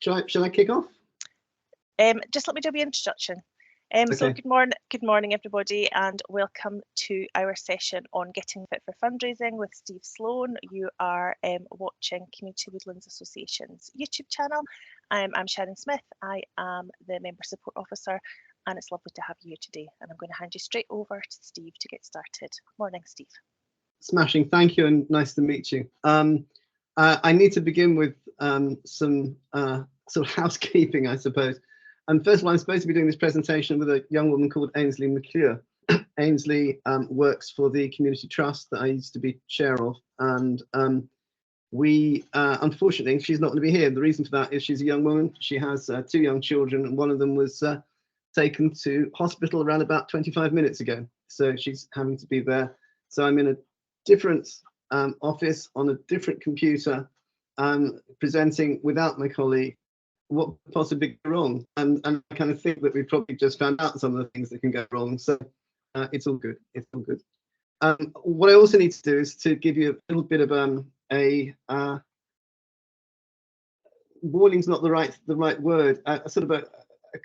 Shall I kick off? Just let me do the introduction. So Okay. good morning, everybody, and welcome to our session on Getting Fit for Fundraising with Steve Sloan. You are watching Community Woodlands Association's YouTube channel. I'm Sharon Smith. I am the Member Support Officer, and it's lovely to have you here today. And I'm going to hand you straight over to Steve to get started. Morning, Steve. Smashing. Thank you, and nice to meet you. I need to begin with some sort of housekeeping, I suppose. And first of all, I'm supposed to be doing this presentation with a young woman called Ainsley McClure. Ainsley works for the Community Trust that I used to be chair of, and we, unfortunately, she's not going to be here. The reason for that is she's a young woman. She has 2 young children, and one of them was taken to hospital around about 25 minutes ago. So she's having to be there. So I'm in a different office on a different computer, presenting without my colleague. What could possibly go wrong? And I kind of think that we probably just found out some of the things that can go wrong. So it's all good. It's all good. What I also need to do is to give you a little bit of a warning's not the right word. Sort of a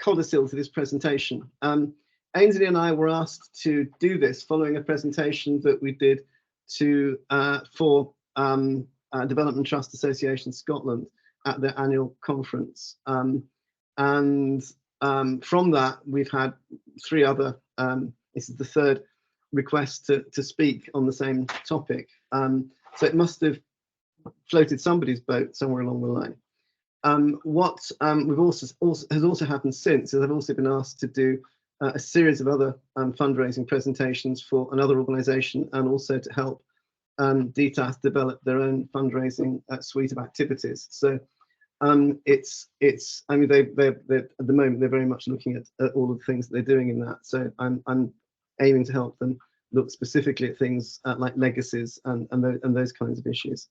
codicil to this presentation. Ainsley and I were asked to do this following a presentation that we did to for Development Trust Association Scotland at their annual conference, and from that we've had 3 other. This is the 3rd request to speak on the same topic. So it must have floated somebody's boat somewhere along the line. What we've also happened since is I've also been asked to do a series of other fundraising presentations for another organisation, and also to help DTAS develop their own fundraising suite of activities. So I mean, they're at the moment they're very much looking at all of the things that they're doing in that. So I'm aiming to help them look specifically at things like legacies and those kinds of issues.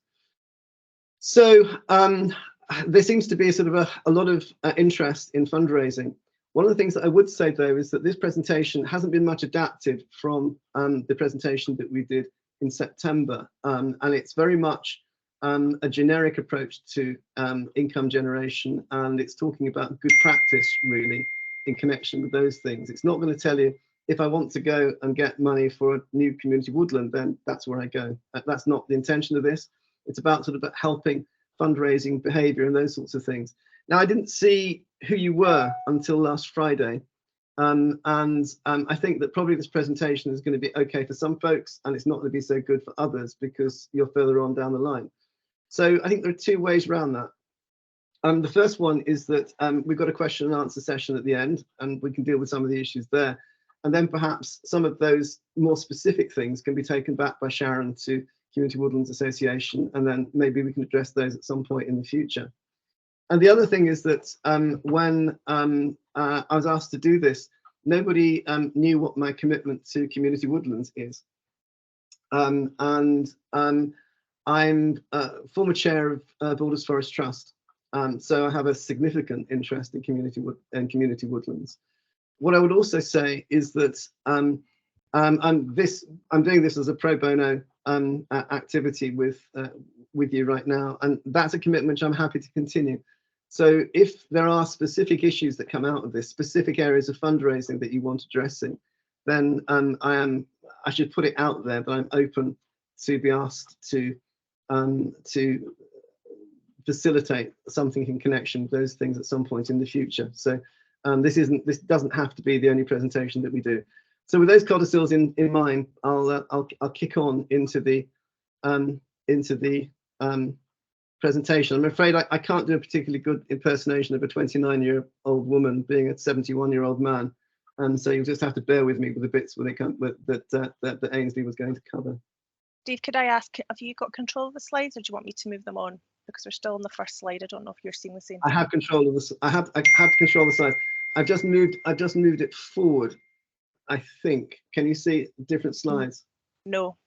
So there seems to be sort of a lot of interest in fundraising. One of the things that I would say, though, is that this presentation hasn't been much adapted from the presentation that we did in September, and it's very much a generic approach to income generation, and it's talking about good practice really in connection with those things. It's not going to tell you if I want to go and get money for a new community woodland, then that's where I go. That's not the intention of this. It's about sort of helping fundraising behavior and those sorts of things. Now, I didn't see who you were until last Friday, and I think that probably this presentation is going to be okay for some folks, and it's not going to be so good for others because you're further on down the line. So I think there are 2 ways around that. The first one is that we've got a question and answer session at the end, and we can deal with some of the issues there. And then perhaps some of those more specific things can be taken back by Sharon to Community Woodlands Association, and then maybe we can address those at some point in the future. And the other thing is that when I was asked to do this, nobody knew what my commitment to Community Woodlands is. I'm former chair of Borders Forest Trust, so I have a significant interest in community woodlands. What I would also say is that I'm doing this as a pro bono activity with you right now, and that's a commitment I'm happy to continue. So if there are specific issues that come out of this, specific areas of fundraising that you want addressing, then I should put it out there that I'm open to be asked to facilitate something in connection with those things at some point in the future. So this doesn't have to be the only presentation that we do. So with those codicils in mind, I'll kick on into the presentation. I'm afraid I can't do a particularly good impersonation of a 29-year-old woman being a 71-year-old man, and so you'll just have to bear with me with the bits when it comes that Ainsley was going to cover. Dave, could I ask, have you got control of the slides, or do you want me to move them on? Because we're still on the first slide. I don't know if you're seeing the same thing. I have control of this. I have control of the slides. I've just moved it forward, I think. Can you see different slides? No.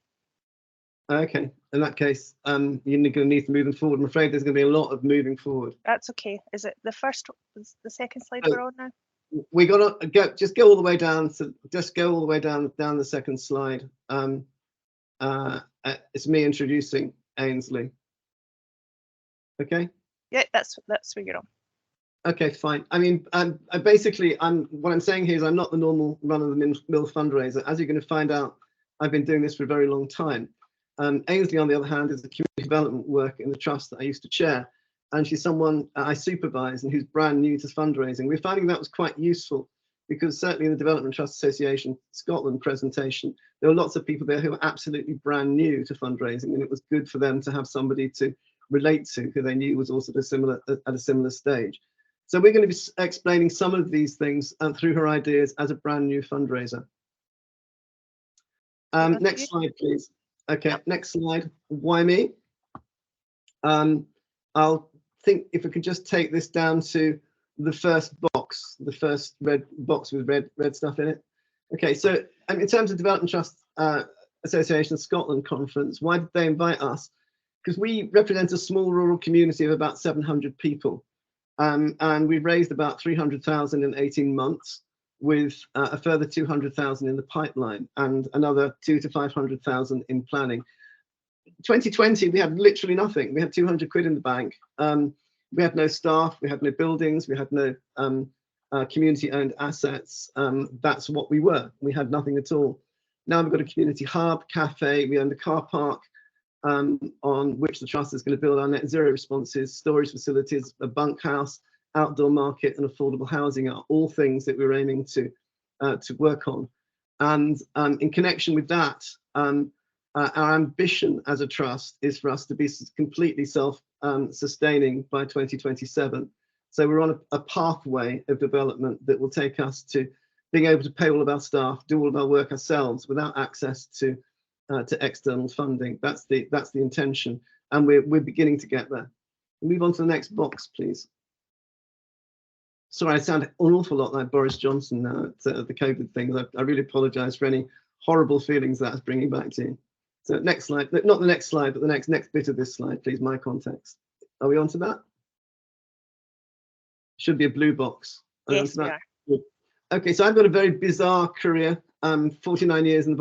Okay. In that case, you're going to need to move them forward. I'm afraid there's going to be a lot of moving forward. That's okay. Is it the first? Is the second slide we're on now? We got to go all the way down. So just go all the way down the second slide. It's me introducing Ainsley. Okay. Yeah, that's where you're on. Okay, fine. I mean, basically, what I'm saying here is I'm not the normal run-of-the-mill fundraiser. As you're going to find out, I've been doing this for a very long time. Ainsley, on the other hand, is the community development work in the trust that I used to chair, and she's someone I supervise and who's brand new to fundraising. We're finding that was quite useful because certainly in the Development Trust Association Scotland presentation, there were lots of people there who were absolutely brand new to fundraising, and it was good for them to have somebody to relate to who they knew was also at a similar stage. So we're going to be explaining some of these things through her ideas as a brand new fundraiser. Next slide, please. Okay, next slide. Why me? I'll think if we could just take this down to the first box, the first red box with red stuff in it. Okay, so in terms of Development Trust Association Scotland conference, why did they invite us? Because we represent a small rural community of about 700 people. And we've raised about 300,000 in 18 months, with a further 200,000 in the pipeline and another 200 to 500,000 in planning. 2020, we had literally nothing. We had 200 quid in the bank. We had no staff, we had no buildings, we had no community-owned assets. That's what we were. We had nothing at all. Now we've got a community hub, cafe, we own the car park, on which the trust is going to build our net zero responses, storage facilities, a bunkhouse, outdoor market, and affordable housing are all things that we're aiming to work on. And in connection with that, our ambition as a trust is for us to be completely self-sustaining by 2027. So we're on a pathway of development that will take us to being able to pay all of our staff, do all of our work ourselves without access to external funding. That's the intention, and we're beginning to get there. Move on to the next box, please. Sorry, I sound an awful lot like Boris Johnson now at the COVID things. I really apologise for any horrible feelings that's bringing back to you. So next slide, not the next slide, but the next bit of this slide, please. My context. Are we on to that? Should be a blue box. Yes, we are. Good. Okay, so I've got a very bizarre career. 49 years in the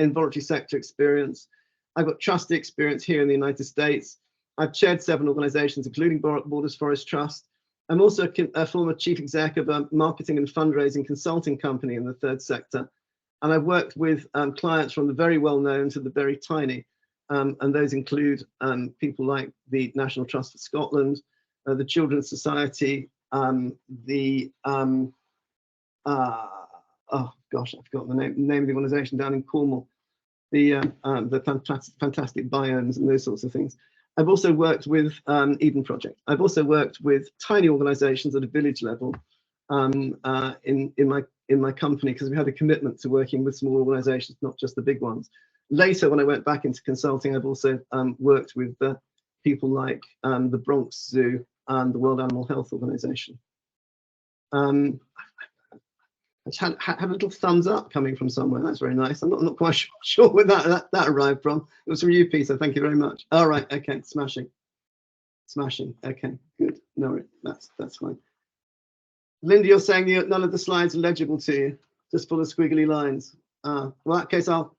voluntary sector experience. I've got trustee experience here in the United States. I've chaired 7 organisations, including Borders Forest Trust. I'm also a former chief exec of a marketing and fundraising consulting company in the third sector. And I've worked with clients from the very well-known to the very tiny. And those include people like the National Trust for Scotland, the Children's Society, oh gosh, I forgot the name of the organisation down in Cornwall, the fantastic biomes and those sorts of things. I've also worked with Eden Project. I've also worked with tiny organisations at a village level in my company, because we had a commitment to working with small organisations, not just the big ones. Later, when I went back into consulting, I've also worked with people like the Bronx Zoo and the World Animal Health Organization. I had a little thumbs up coming from somewhere. That's very nice. I'm not quite sure where that arrived from. It was from you, Peter. Thank you very much. All right. Okay. Smashing. Okay. Good. No, that's fine. Linda, you're saying none of the slides are legible to you, just full of squiggly lines. Well, in that case, I'll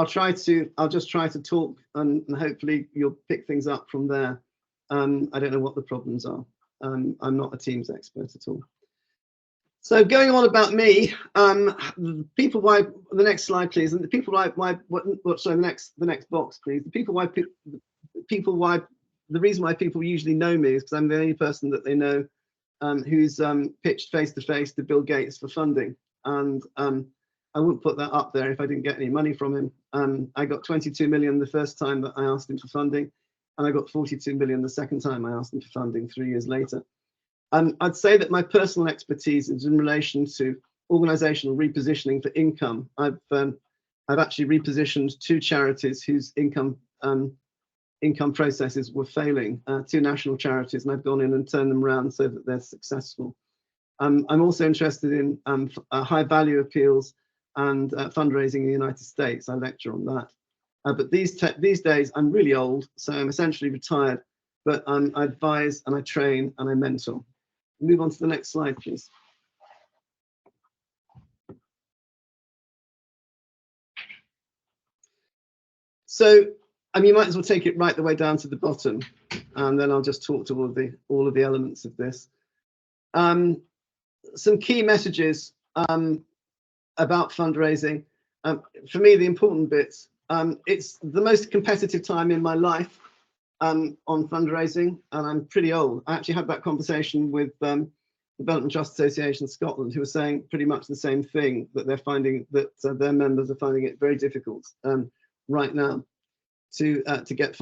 just try to talk, and hopefully you'll pick things up from there. I don't know what the problems are. I'm not a Teams expert at all. So going on about me, people why, the next slide please, and the people why sorry, the next box please. The reason why people usually know me is because I'm the only person that they know who's pitched face to face to Bill Gates for funding, and I wouldn't put that up there if I didn't get any money from him. I got 22 million the first time that I asked him for funding, and I got 42 million the second time I asked him for funding 3 years later. I'd say that my personal expertise is in relation to organizational repositioning for income. I've actually repositioned 2 charities whose income processes were failing, 2 national charities, and I've gone in and turned them around so that they're successful. I'm also interested in high value appeals and fundraising in the United States. I lecture on that. But these days I'm really old, so I'm essentially retired, but I advise and I train and I mentor. Move on to the next slide, please. So, you might as well take it right the way down to the bottom. and then I'll just talk to all of the elements of this. Some key messages about fundraising. For me, the important bits. It's the most competitive time in my life on fundraising, and I'm pretty old. I actually had that conversation with the Development Trust Association Scotland, who were saying pretty much the same thing, that they're finding that their members are finding it very difficult right now to get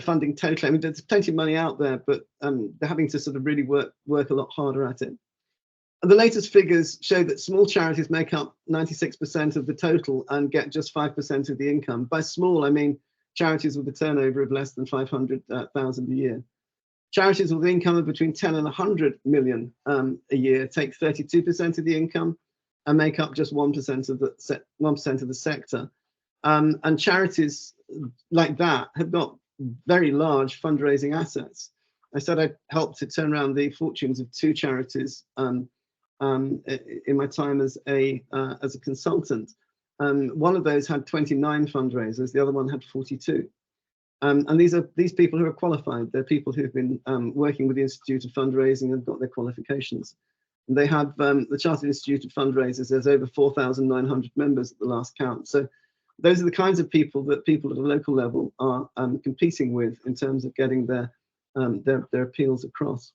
funding totally. I mean, there's plenty of money out there, but they're having to sort of really work a lot harder at it. And the latest figures show that small charities make up 96% of the total and get just 5% of the income. By small, I mean charities with a turnover of less than 500,000 a year. Charities with an income of between 10 and 100 million a year take 32% of the income and make up just 1% of the sector. And charities like that have got very large fundraising assets. I said I helped to turn around the fortunes of 2 charities in my time as a consultant. One of those had 29 fundraisers, the other one had 42. And these people who are qualified. They're people who've been working with the Institute of Fundraising and got their qualifications. And they have the Chartered Institute of Fundraisers. There's over 4,900 members at the last count. So those are the kinds of people that people at a local level are competing with in terms of getting their appeals across.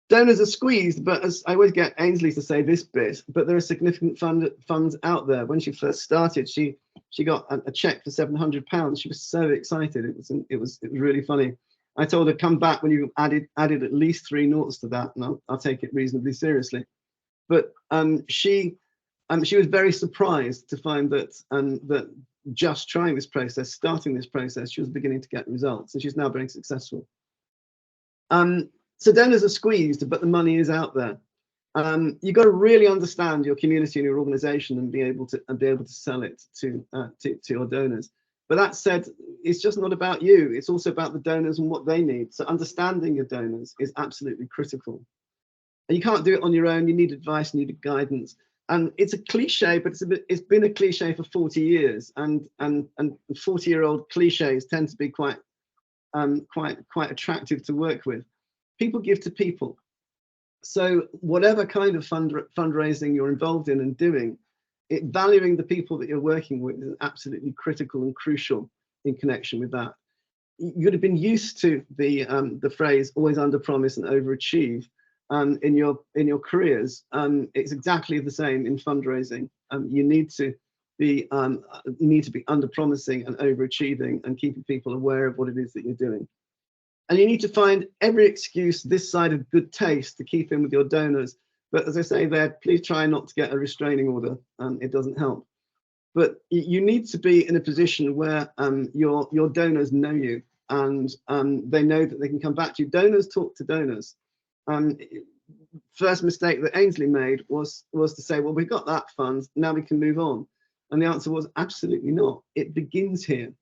Donors are squeezed, but as I always get Ainsley to say this bit, but there are significant funds out there. When she first started, she got a check for £700. She was so excited. It was really funny. I told her, come back when you added at least 3 noughts to that, and I'll take it reasonably seriously. But she was very surprised to find that just trying this process, starting this process, she was beginning to get results, and she's now very successful. So donors are squeezed, but the money is out there. You've got to really understand your community and your organization and be able to sell it to your donors. But that said, it's just not about you. It's also about the donors and what they need. So understanding your donors is absolutely critical. And you can't do it on your own. You need advice, you need guidance. And it's a cliche, but it's been a cliche for 40 years. And 40-year-old cliches tend to be quite attractive to work with. People give to people. So whatever kind of fundraising you're involved in and doing, valuing the people that you're working with is absolutely critical and crucial in connection with that. You'd have been used to the phrase "always under promise and overachieve" in your careers. It's exactly the same in fundraising. You need to be under promising and overachieving and keeping people aware of what it is that you're doing. And you need to find every excuse this side of good taste to keep in with your donors. But as I say there, please try not to get a restraining order. It doesn't help. But you need to be in a position where your donors know you and they know that they can come back to you. Donors talk to donors. First mistake that Ainsley made was to say, well, we've got that fund, now we can move on. And the answer was absolutely not. It begins here.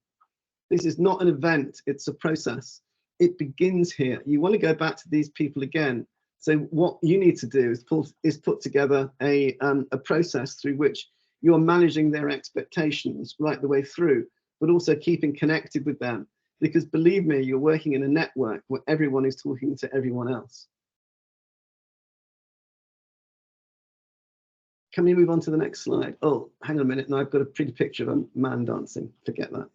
This is not an event, it's a process. It begins here. You want to go back to these people again. So what you need to do is put together a process through which you're managing their expectations right the way through, but also keeping connected with them. Because believe me, you're working in a network where everyone is talking to everyone else. Can we move on to the next slide? Oh, hang on a minute. Now I've got a pretty picture of a man dancing. Forget that.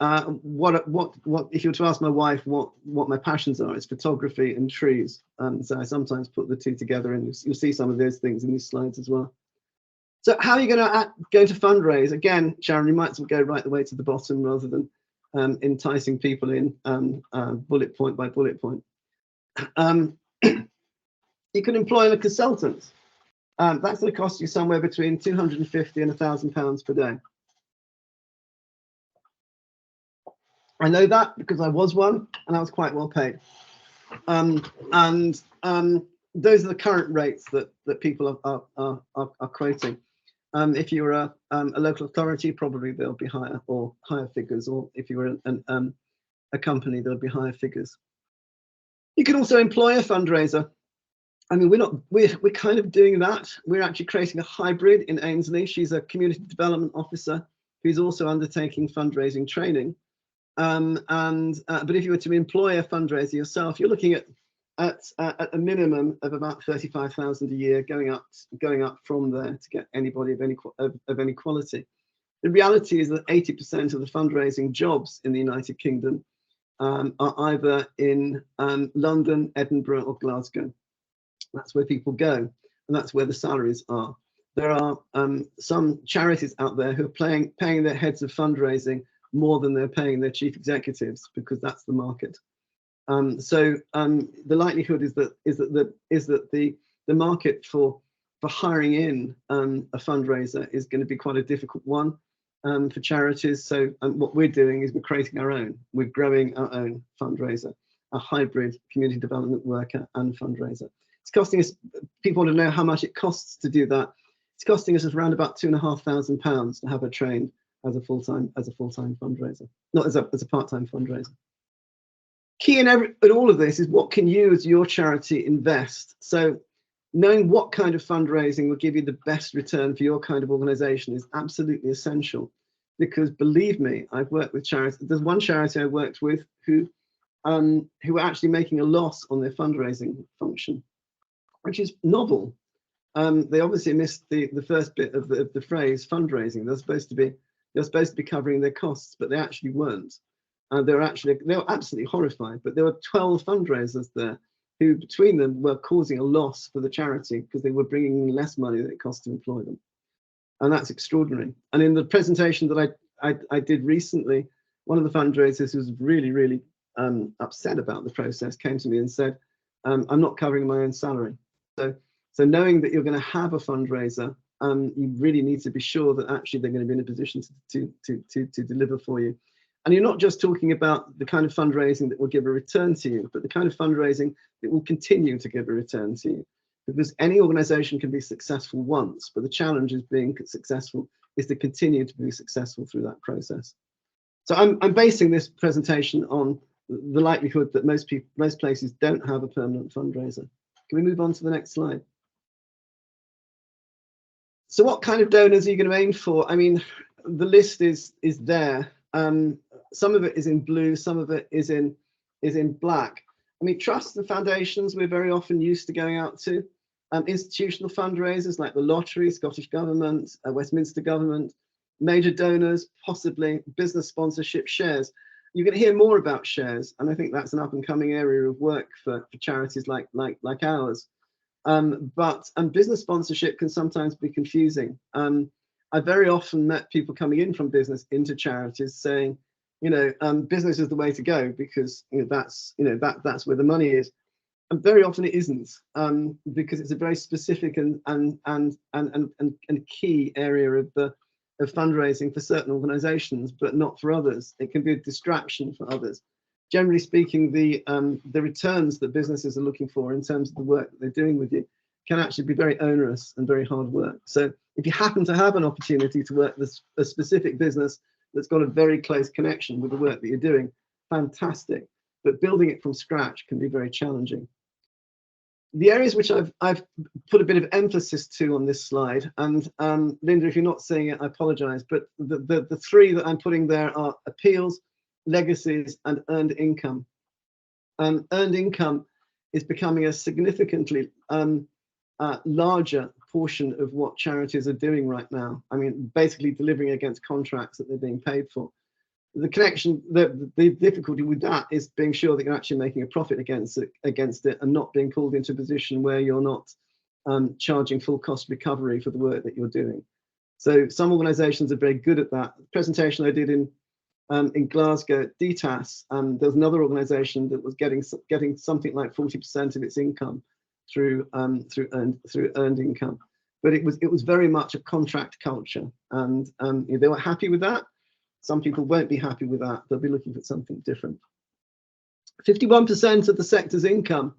If you were to ask my wife what my passions are, it's photography and trees. So I sometimes put the two together, and you'll see some of those things in these slides as well. So how are you going to fundraise? Again, Sharon, you might as well go right the way to the bottom rather than enticing people in bullet point by bullet point. You can employ a consultant. That's going to cost you somewhere between £250 and £1,000 per day. I know that because I was one, and I was quite well paid. Those are the current rates that people are quoting. If you're a local authority, probably they'll be higher figures, or if you're a company, there'll be higher figures. You can also employ a fundraiser. I mean, we're kind of doing that. We're actually creating a hybrid in Ainsley. She's a community development officer who's also undertaking fundraising training. But if you were to employ a fundraiser yourself, you're looking at a minimum of about 35,000 a year, going up from there to get anybody of any quality. The reality is that 80% of the fundraising jobs in the United Kingdom are either in London, Edinburgh, or Glasgow. That's where people go, and that's where the salaries are. There are some charities out there who are paying their heads of fundraising more than they're paying their chief executives, because that's the market. So the likelihood is that the market for hiring in a fundraiser is going to be quite a difficult one for charities. So what we're doing is we're creating our own. We're growing our own fundraiser, a hybrid community development worker and fundraiser. It's costing us. People want to know how much it costs to do that. It's costing us around about £2,500 to have her trained as a full-time fundraiser, not as a part-time fundraiser. Key in all of this is, what can you as your charity invest? So knowing what kind of fundraising will give you the best return for your kind of organization is absolutely essential, because believe me, I've worked with charities. There's one charity I worked with who were actually making a loss on their fundraising function, which is novel. They obviously missed the first bit of the phrase fundraising. They're supposed to be covering their costs, but they actually weren't. They were absolutely horrified. But there were 12 fundraisers there who, between them, were causing a loss for the charity because they were bringing in less money than it cost to employ them, and that's extraordinary. And in the presentation that I did recently, one of the fundraisers who was really upset about the process came to me and said, "I'm not covering my own salary." So knowing that you're going to have a fundraiser, you really need to be sure that actually they're going to be in a position to deliver for you. And you're not just talking about the kind of fundraising that will give a return to you, but the kind of fundraising that will continue to give a return to you. Because any organization can be successful once, but the challenge is being successful is to continue to be successful through that process. So I'm basing this presentation on the likelihood that most places don't have a permanent fundraiser. Can we move on to the next slide? So what kind of donors are you going to aim for? I mean, the list is there. Some of it is in blue, some of it is in black. I mean, trusts and foundations we're very often used to going out to. Institutional fundraisers like the Lottery, Scottish Government, Westminster Government, major donors, possibly business sponsorship, shares. You're going to hear more about shares, and I think that's an up-and-coming area of work for charities like ours. But business sponsorship can sometimes be confusing. I very often met people coming in from business into charities saying, business is the way to go because that's where the money is, and very often it isn't, because it's a very specific and key area of fundraising for certain organisations, but not for others. It can be a distraction for others. Generally speaking, the returns that businesses are looking for in terms of the work that they're doing with you can actually be very onerous and very hard work. So if you happen to have an opportunity to work with a specific business that's got a very close connection with the work that you're doing, fantastic. But building it from scratch can be very challenging. The areas which I've put a bit of emphasis to on this slide, and Linda, if you're not seeing it, I apologise, but the three that I'm putting there are appeals, legacies, and earned income. Earned income is becoming a significantly larger portion of what charities are doing right now. I mean, basically delivering against contracts that they're being paid for. The connection, the difficulty with that is being sure that you're actually making a profit against it and not being pulled into a position where you're not charging full cost recovery for the work that you're doing. So some organisations are very good at that. The presentation I did in Glasgow, DTAS, there's another organisation that was getting something like 40% of its income through earned income, but it was very much a contract culture, and they were happy with that. Some people won't be happy with that. They'll be looking for something different. 51% of the sector's income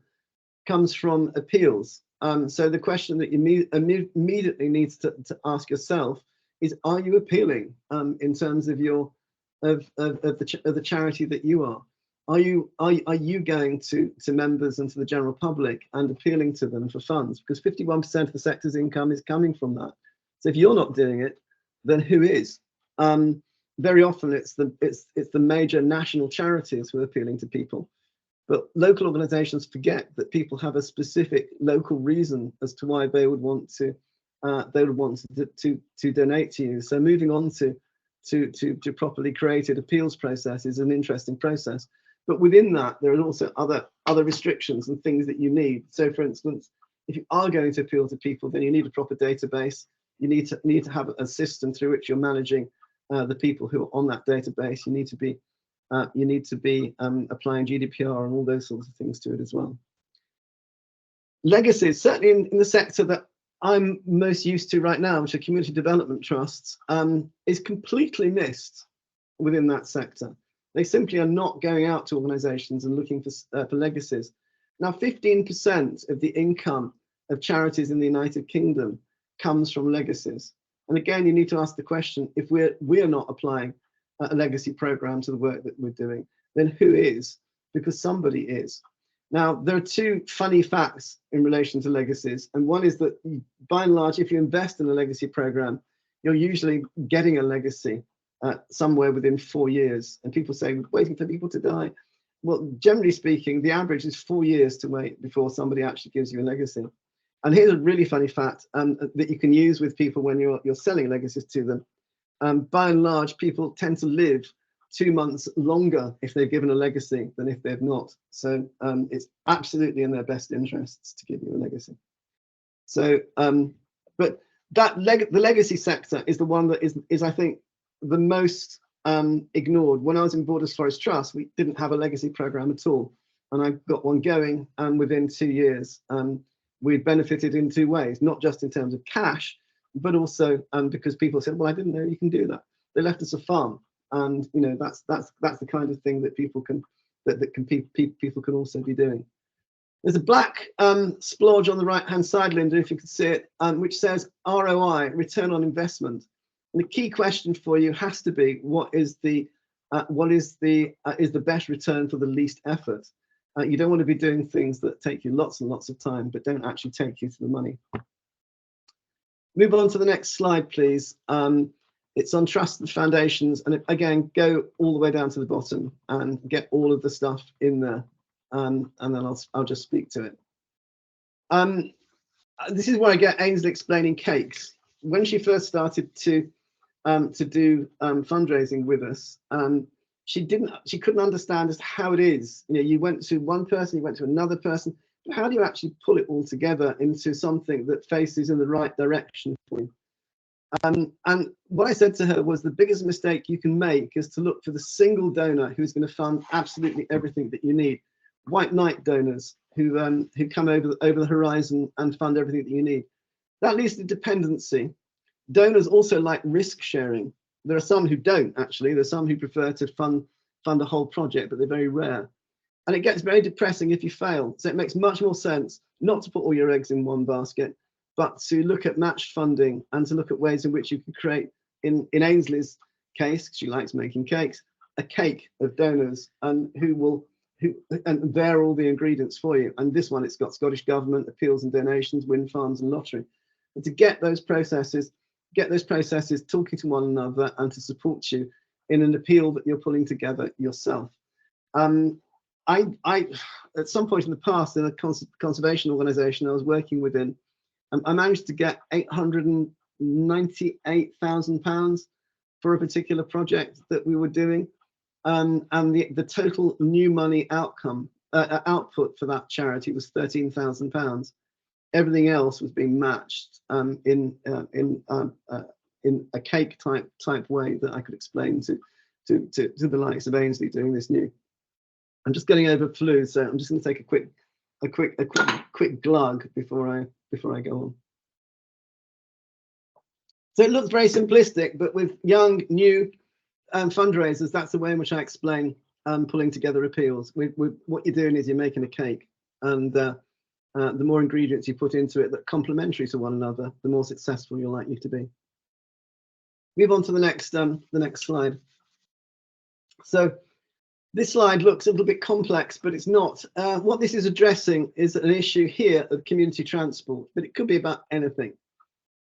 comes from appeals. So the question that you immediately needs to ask yourself is: are you appealing in terms of your of the charity that you are? Are you going to members and to the general public and appealing to them for funds? Because 51% of the sector's income is coming from that. So if you're not doing it, then who is? very often it's the major national charities who are appealing to people. But local organisations forget that people have a specific local reason as to why they would want to donate to you. So moving on to properly created appeals process is an interesting process. But within that, there are also other restrictions and things that you need. So, for instance, if you are going to appeal to people, then you need a proper database. You need to have a system through which you're managing the people who are on that database. You need to be applying GDPR and all those sorts of things to it as well. Legacies, certainly in the sector that I'm most used to right now, which are community development trusts, is completely missed within that sector. They simply are not going out to organisations and looking for legacies. Now, 15% of the income of charities in the United Kingdom comes from legacies. And again, you need to ask the question, if we're not applying a legacy program to the work that we're doing, then who is? Because somebody is. Now, there are two funny facts in relation to legacies. And one is that by and large, if you invest in a legacy program, you're usually getting a legacy somewhere within 4 years. And people say, waiting for people to die. Well, generally speaking, the average is 4 years to wait before somebody actually gives you a legacy. And here's a really funny fact that you can use with people when you're selling legacies to them. By and large, people tend to live 2 months longer if they've given a legacy than if they've not. So it's absolutely in their best interests to give you a legacy. So, but the legacy sector is the one that is I think, the most ignored. When I was in Borders Forest Trust, we didn't have a legacy program at all. And I got one going, and within 2 years, we benefited in 2 ways, not just in terms of cash, but also because people said, well, I didn't know you can do that. They left us a farm, and that's the kind of thing that people can people can also be doing. There's a black splodge on the right hand side, Linda, if you can see it, which says ROI, return on investment. And the key question for you has to be, what is the best return for the least effort? You don't want to be doing things that take you lots and lots of time, but don't actually take you to the money. Move on to the next slide, please. It's on trust and foundations, and again, go all the way down to the bottom and get all of the stuff in there, and then I'll just speak to it. This is where I get Ainsley explaining cakes. When she first started to do fundraising with us, she couldn't understand just how it is. You went to one person, you went to another person. How do you actually pull it all together into something that faces in the right direction for you? And what I said to her was, the biggest mistake you can make is to look for the single donor who's going to fund absolutely everything that you need. White knight donors who come over the horizon and fund everything that you need. That leads to dependency. Donors also like risk sharing. There are some who don't, actually. There's some who prefer to fund a whole project, but they're very rare. And it gets very depressing if you fail. So it makes much more sense not to put all your eggs in one basket, but to look at matched funding and to look at ways in which you can create, in Ainsley's case, she likes making cakes, a cake of donors and and they're all the ingredients for you. And this one, it's got Scottish Government, appeals and donations, wind farms and lottery. And to get those processes talking to one another and to support you in an appeal that you're pulling together yourself. I at some point in the past, in a conservation organisation I was working within, I managed to get £898,000 for a particular project that we were doing, and the total new money output for that charity was £13,000. Everything else was being matched in a cake type way that I could explain to the likes of Ainsley doing this new. I'm just getting over flu, so I'm just going to take a quick glug before I go on. So it looks very simplistic, but with young, new fundraisers, that's the way in which I explain pulling together appeals. What you're doing is you're making a cake, and the more ingredients you put into it that are complementary to one another, the more successful you're likely to be. Move on to the next slide. So this slide looks a little bit complex, but it's not. What this is addressing is an issue here of community transport, but it could be about anything.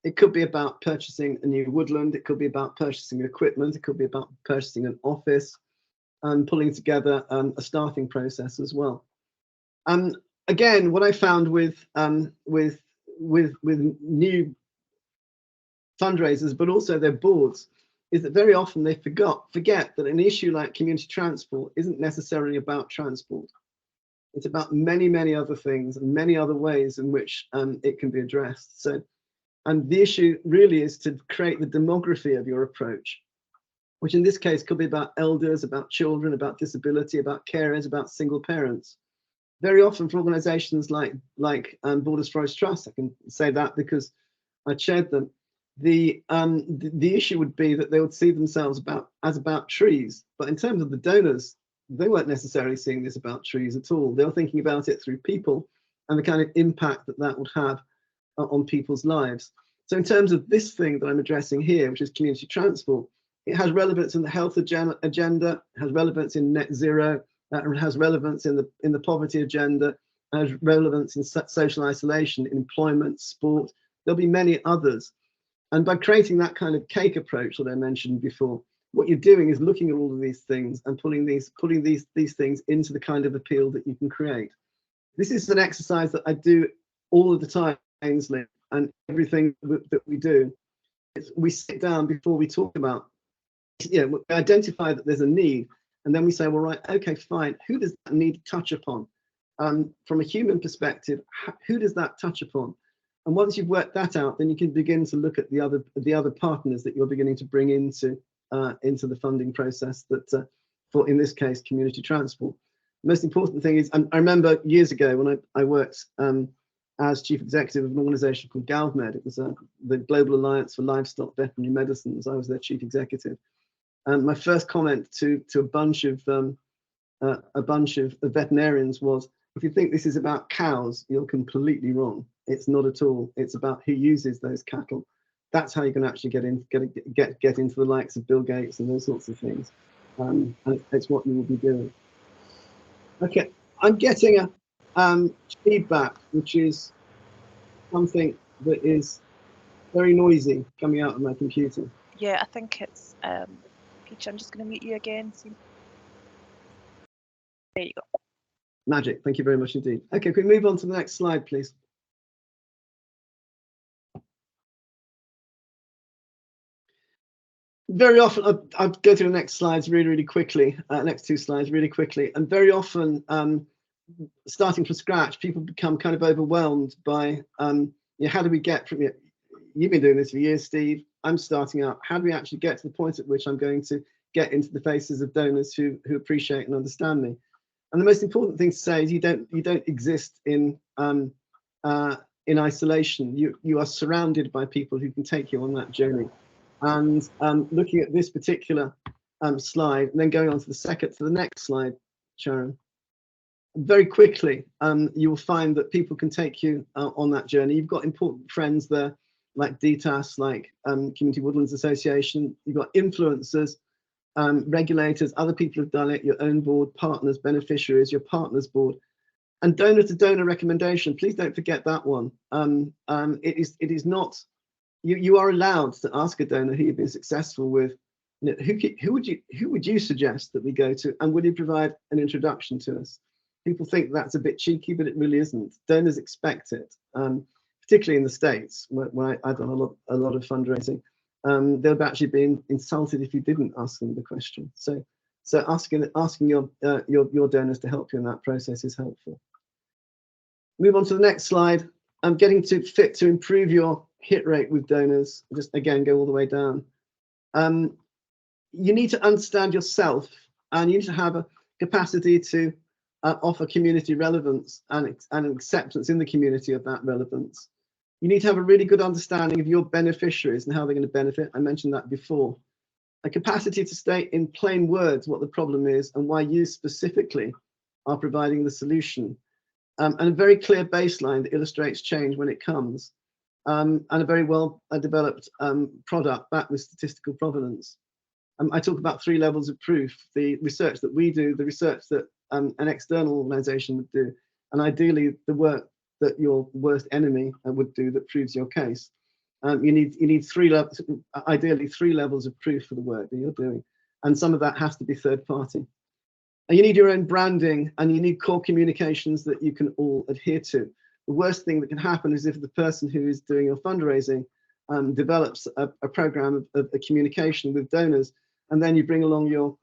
It could be about purchasing a new woodland. It could be about purchasing equipment. It could be about purchasing an office and pulling together a staffing process as well. Again, what I found with new fundraisers, but also their boards, is that very often they forget that an issue like community transport isn't necessarily about transport. It's about many, many other things and many other ways in which it can be addressed. So, and the issue really is to create the demography of your approach, which in this case could be about elders, about children, about disability, about carers, about single parents. Very often for organizations like Borders Forest Trust, I can say that because I chaired them, the issue would be that they would see themselves as about trees. But in terms of the donors, they weren't necessarily seeing this about trees at all. They were thinking about it through people and the kind of impact that that would have on people's lives. So in terms of this thing that I'm addressing here, which is community transport, it has relevance in the health agenda, it has relevance in net zero, it has relevance in the poverty agenda, it has relevance in social isolation, employment, sport. There'll be many others. And by creating that kind of cake approach that I mentioned before, what you're doing is looking at all of these things and putting these things into the kind of appeal that you can create. This is an exercise that I do all of the time, Ainsley, and everything that we do. We sit down before we talk about, we identify that there's a need, and then we say, well, right, okay, fine. Who does that need touch upon? From a human perspective, who does that touch upon? And once you've worked that out, then you can begin to look at the other partners that you're beginning to bring into the funding process that, for in this case, community transport. The most important thing is, I remember years ago when I worked as chief executive of an organization called GalvMed. It was the Global Alliance for Livestock Veterinary Medicines. I was their chief executive. And my first comment to a bunch of veterinarians was, if you think this is about cows, you're completely wrong. It's not at all. It's about who uses those cattle. That's how you can actually get into the likes of Bill Gates and those sorts of things. And it's what you will be doing. Okay, I'm getting a feedback, which is something that is very noisy coming out of my computer. Yeah, I think it's Peach. I'm just going to mute you again. There you go. Magic. Thank you very much indeed. Okay, can we move on to the next slide, please? Very often, I'll go through the next slides really quickly, next two slides really quickly. And very often, starting from scratch, people become kind of overwhelmed by, how do we get from it? You've been doing this for years, Steve. I'm starting out. How do we actually get to the point at which I'm going to get into the faces of donors who appreciate and understand me? And the most important thing to say is you don't exist in isolation. You are surrounded by people who can take you on that journey. And looking at this particular slide, and then going on to the next slide, Sharon. Very quickly, you will find that people can take you on that journey. You've got important friends there, like DTAS, like Community Woodlands Association. You've got influencers, regulators, other people who've done it, your own board, partners, beneficiaries, your partners board, and donor to donor recommendation. Please don't forget that one. It is not. You are allowed to ask a donor who you've been successful with. Who would you suggest that we go to, and would you provide an introduction to us? People think that's a bit cheeky, but it really isn't. Donors expect it, particularly in the States, where I've done a lot of fundraising. They'll actually be insulted if you didn't ask them the question. So asking your donors to help you in that process is helpful. Move on to the next slide. I'm getting fit to improve your hit rate with donors. Just again, go all the way down. You need to understand yourself, and you need to have a capacity to offer community relevance and acceptance in the community of that relevance. You need to have a really good understanding of your beneficiaries and how they're going to benefit. I mentioned that before. A capacity to state in plain words what the problem is and why you specifically are providing the solution. And a very clear baseline that illustrates change when it comes. And a very well developed product backed with statistical provenance. I talk about 3 levels of proof: the research that we do, the research that an external organization would do, and ideally the work that your worst enemy would do that proves your case. You need three levels, ideally 3 levels of proof for the work that you're doing, and some of that has to be third party. And you need your own branding, and you need core communications that you can all adhere to. The worst thing that can happen is if the person who is doing your fundraising develops a program of communication with donors, and then you bring along your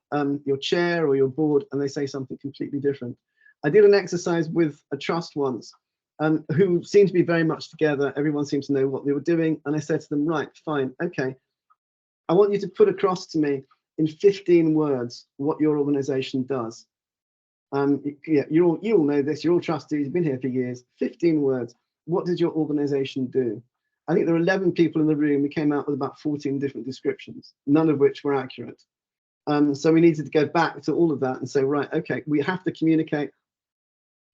chair or your board, and they say something completely different. I did an exercise with a trust once, who seemed to be very much together. Everyone seemed to know what they were doing, and I said to them, right, fine, okay, I want you to put across to me in 15 words what your organization does. Yeah, you all know this, you're all trustees, you've been here for years. 15 words, what does your organization do? I think there were 11 people in the room. We came out with about 14 different descriptions, none of which were accurate. So we needed to go back to all of that and say, right, okay, we have to communicate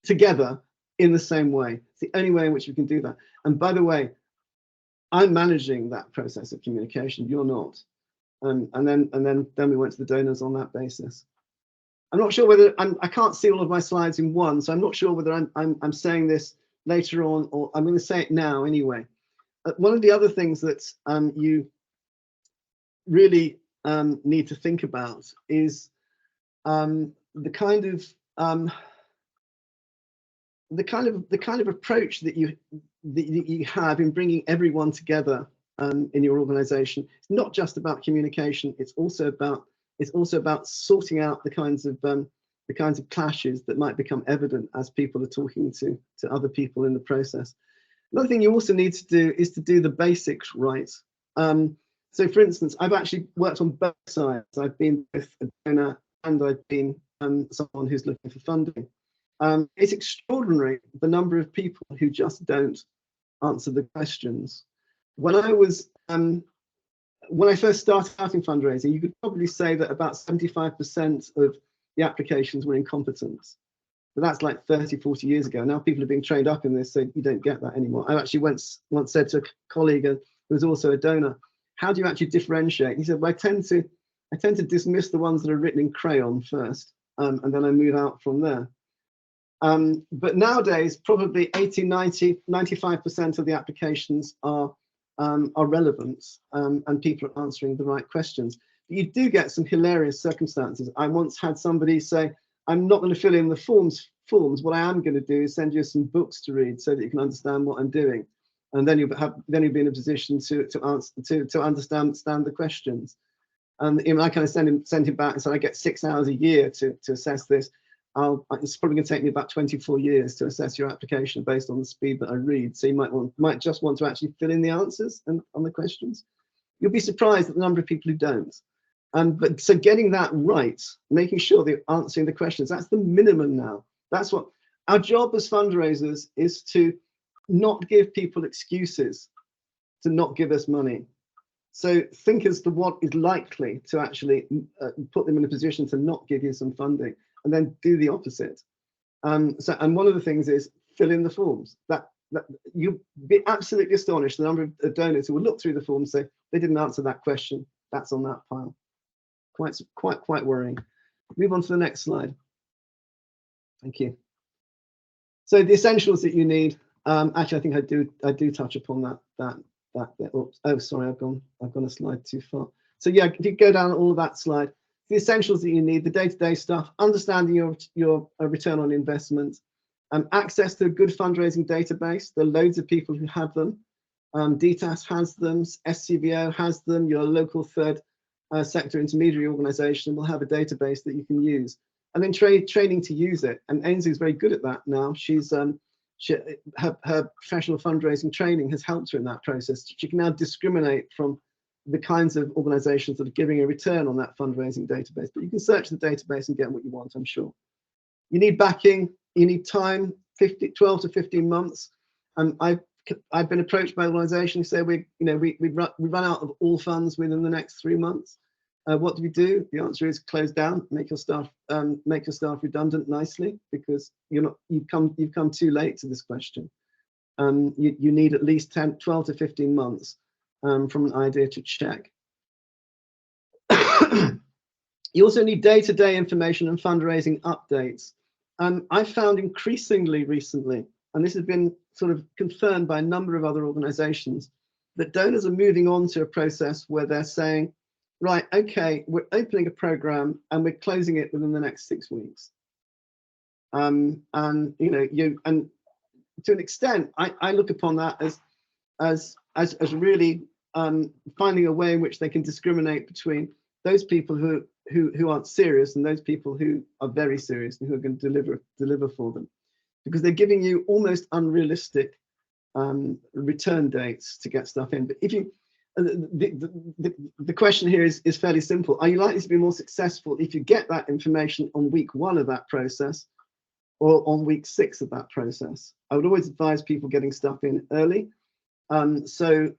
together in the same way. It's the only way in which we can do that. And by the way, I'm managing that process of communication, you're not. And then we went to the donors on that basis. I'm not sure whether I can't see all of my slides in one, so I'm not sure whether I'm saying this later on, or I'm going to say it now anyway. One of the other things that you really need to think about is the kind of approach that you have in bringing everyone together in your organization. It's not just about communication. It's also about sorting out the kinds of clashes that might become evident as people are talking to other people in the process. Another thing you also need to do is to do the basics right. So for instance, I've actually worked on both sides. I've been both a donor and I've been someone who's looking for funding. It's extraordinary the number of people who just don't answer the questions. When I first started out in fundraising, you could probably say that about 75% of the applications were incompetent. But that's like 30, 40 years ago. Now people are being trained up in this, so you don't get that anymore. I actually once said to a colleague who was also a donor, how do you actually differentiate? He said, well, I tend to dismiss the ones that are written in crayon first, and then I move out from there. But nowadays, probably 80, 90, 95% of the applications are relevant, and people are answering the right questions. But you do get some hilarious circumstances. I once had somebody say, I'm not going to fill in the forms. What I am going to do is send you some books to read so that you can understand what I'm doing. And then you'll be in a position to understand the questions. And I kind of sent him back and said, I get 6 hours a year to assess this. It's probably going to take me about 24 years to assess your application based on the speed that I read. So you might just want to actually fill in the answers on the questions. You'll be surprised at the number of people who don't. But so getting that right, making sure they're answering the questions, that's the minimum now. That's what our job as fundraisers is, to not give people excuses to not give us money. So think as to what is likely to actually put them in a position to not give you some funding, and then do the opposite. And one of the things is fill in the forms. That you'll be absolutely astonished the number of donors who will look through the forms and say they didn't answer that question. That's on that pile. Quite worrying. Move on to the next slide. Thank you. So the essentials that you need. Actually, I think I do touch upon that. Oops, oh, sorry, I've gone a slide too far. So yeah, if you go down all of that slide, the essentials that you need, the day-to-day stuff, understanding your return on investment, access to a good fundraising database. There are loads of people who have them. DTAS has them, SCVO has them, your local third sector intermediary organization will have a database that you can use. And then training to use it. And Ainsley is very good at that now. Her professional fundraising training has helped her in that process. She can now discriminate from the kinds of organizations that are giving a return on that fundraising database. But you can search the database and get what you want, I'm sure. You need backing, you need time, 12 to 15 months. I've been approached by organizations who say we run out of all funds within the next 3 months. What do we do? The answer is close down, make your staff redundant nicely, because you've come too late to this question. You need at least 12 to 15 months from an idea to check. You also need day-to-day information and fundraising updates. I've found increasingly recently, and this has been sort of confirmed by a number of other organizations, that donors are moving on to a process where they're saying, right, okay, we're opening a program and we're closing it within the next 6 weeks. And and to an extent, I look upon that as really finding a way in which they can discriminate between those people who aren't serious and those people who are very serious and who are going to deliver for them, because they're giving you almost unrealistic return dates to get stuff in. But if you the question here is fairly simple. Are you likely to be more successful if you get that information on week 1 of that process or on week 6 of that process? I would always advise people getting stuff in early. So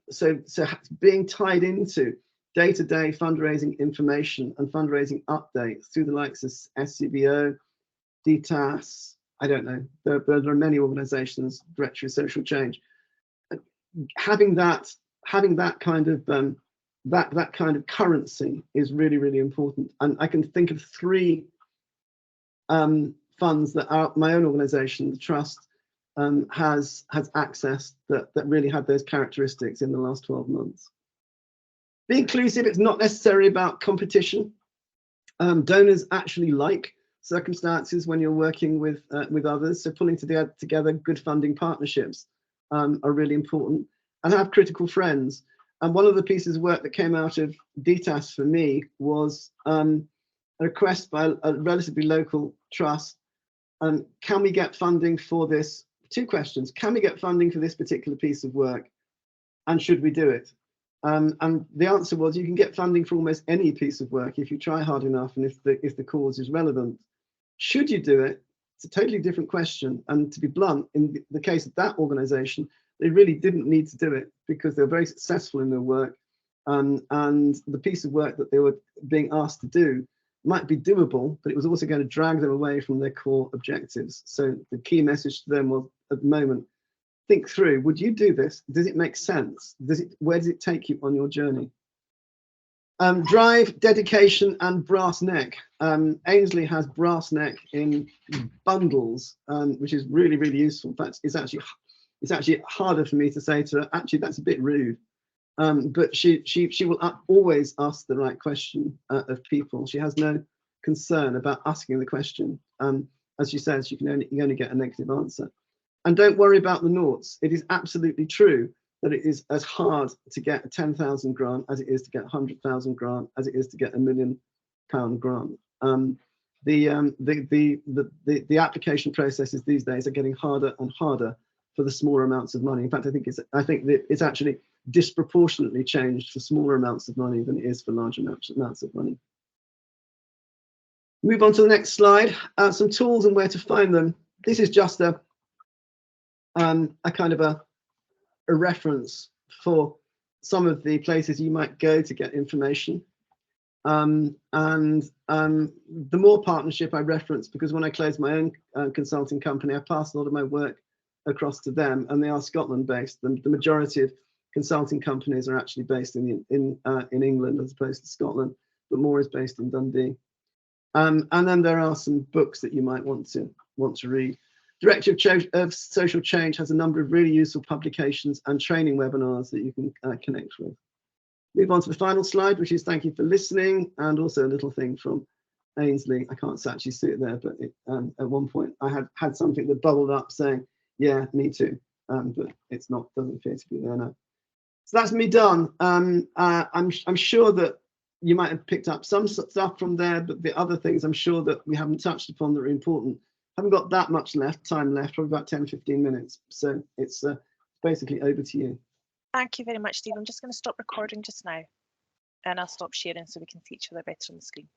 being tied into day-to-day fundraising information and fundraising updates through the likes of SCBO, DTAS, I don't know, there are many organizations, Directory of Social Change. Having that kind of that kind of currency is really, really important. And I can think of 3 funds that are my own organization, the Trust, has accessed that really had those characteristics in the last 12 months. Be inclusive. It's not necessarily about competition. Donors actually like circumstances when you're working with others. So pulling together good funding partnerships are really important, and have critical friends. And one of the pieces of work that came out of DTAS for me was a request by a relatively local trust. Can we get funding for this? 2 questions. Can we get funding for this particular piece of work? And should we do it? And the answer was, you can get funding for almost any piece of work if you try hard enough and if the cause is relevant. Should you do it? It's a totally different question. And to be blunt, in the case of that organization, they really didn't need to do it because they were very successful in their work. And the piece of work that they were being asked to do might be doable, but it was also going to drag them away from their core objectives. So the key message to them was, at the moment, think through, would you do this? Does it make sense? Where does it take you on your journey? Drive, dedication, and brass neck. Ainsley has brass neck in bundles, which is really, really useful. But it's actually harder for me to say to her, actually, that's a bit rude. But she will always ask the right question of people. She has no concern about asking the question. As she says, you only get a negative answer. And don't worry about the noughts. It is absolutely true that it is as hard to get a 10,000 grant as it is to get a 100,000 grant, as it is to get a £1 million grant. The application processes these days are getting harder and harder for the smaller amounts of money. In fact, I think that it's actually disproportionately changed for smaller amounts of money than it is for large amounts of money. Move on to the next slide. Some tools and where to find them. This is just a kind of a reference for some of the places you might go to get information. The more partnership I reference, because when I closed my own consulting company, I passed a lot of my work across to them, and they are Scotland based. The majority of consulting companies are actually based in England as opposed to Scotland, but more is based in Dundee. And then there are some books that you might want to read. Director of Social Change has a number of really useful publications and training webinars that you can connect with. Move on to the final slide, which is thank you for listening, and also a little thing from Ainsley. I can't actually see it there, but at one point I had something that bubbled up saying, yeah, me too, but doesn't appear to be there now. So that's me done. I'm sure that you might have picked up some stuff from there, but the other things I'm sure that we haven't touched upon that are important. Haven't got that much time left, probably about 10-15 minutes. So it's basically over to you. Thank you very much, Steve. I'm just going to stop recording just now, and I'll stop sharing so we can see each other better on the screen.